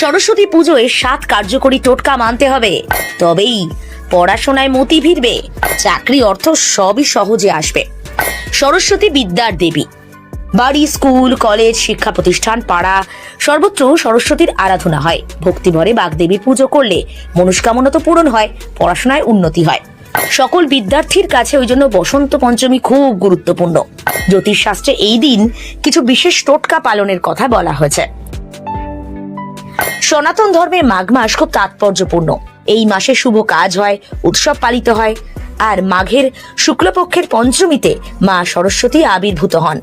সরস্বতী পুজোয় 7 কার্যকরী টোটকা মানতে হবে, তবেই পড়াশোনায় মতি ভিড়বে, চাকরি অর্থ সবই সহজে আসবে। সরস্বতী বিদ্যার দেবী। বাড়ি, স্কুল, কলেজ, শিক্ষা প্রতিষ্ঠান, পাড়া সর্বত্র সরস্বতীর আরাধনা হয়। ভক্তিভরে বাগদেবীর পুজো করলে মনস্কামনা তো পূরণ হয়, পড়াশোনায় উন্নতি হয়। সকল বিদ্যার্থীর কাছে ওই জন্য বসন্ত পঞ্চমী খুব গুরুত্বপূর্ণ। জ্যোতিষশাস্ত্রে এই দিন কিছু বিশেষ টোটকা পালনের কথা বলা হয়েছে। সনাতন ধর্মে মাঘ মাস খুব তাৎপর্যপূর্ণ। এই মাসে শুভ কাজ হয়, উৎসব পালিত হয়। আর মাঘের শুক্লপক্ষের পঞ্চমীতে মা সরস্বতী আবির্ভূত হন।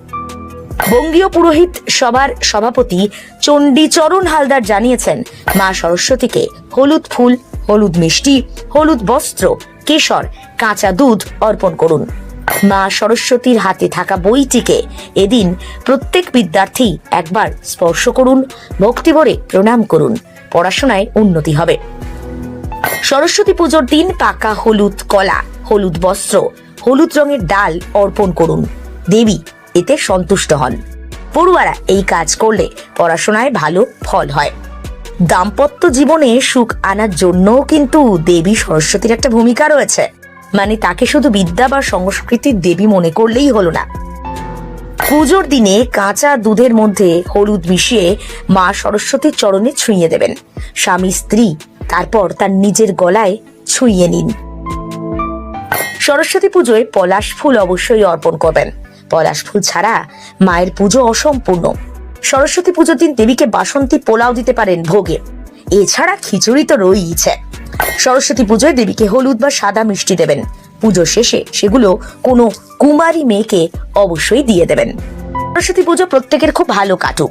বঙ্গীয় পুরোহিত সভার সভাপতি চণ্ডীচরণ হালদার জানিয়েছেন, মা সরস্বতীকে হলুদ ফুল, হলুদ মিষ্টি, হলুদ বস্ত্র, কেশর, কাঁচা দুধ অর্পণ করুন। মা সরস্বতীর হাতে থাকা বইটিকে এদিন প্রত্যেক বিদ্যার্থী একবার স্পর্শ করুন, ভক্তিভরে প্রণাম করুন, পড়াশোনায় উন্নতি হবে। সরস্বতী পুজোর দিন পাকা হলুদ কলা, হলুদ বস্ত্র, হলুদ রঙের ডাল অর্পণ করুন। দেবী এতে সন্তুষ্ট হন। পড়ুয়ারা এই কাজ করলে পড়াশোনায় ভালো ফল হয়। দাম্পত্য জীবনে সুখ আনার জন্যও কিন্তু দেবী সরস্বতীর একটা ভূমিকা রয়েছে। মানে তাকে শুধু বিদ্যা বা সংস্কৃতির দেবী মনে করলেই হলো না। পুজোর দিনে কাঁচা দুধের মধ্যে হলুদ মিশিয়ে মা সরস্বতীর চরণে ছুঁয়ে দেবেন। স্বামী স্ত্রী তারপর তার নিজের গলায় ছুঁয়ে নিন। সরস্বতী পুজোয় পলাশ ফুল অবশ্যই অর্পণ করবেন। পলাশ ফুল ছাড়া মায়ের পুজো অসম্পূর্ণ। সরস্বতী পুজোর দিন দেবীকে বাসন্তী পোলাও দিতে পারেন ভোগে। এছাড়া খিচুড়ি তো রয়েইছে। সরস্বতী পুজোয় দেবীকে হলুদ বা সাদা মিষ্টি দেবেন। পুজো শেষে সেগুলো কোনো কুমারী মেয়েকে অবশ্যই দিয়ে দেবেন। সরস্বতী পুজো প্রত্যেকের খুব ভালো কাটুক।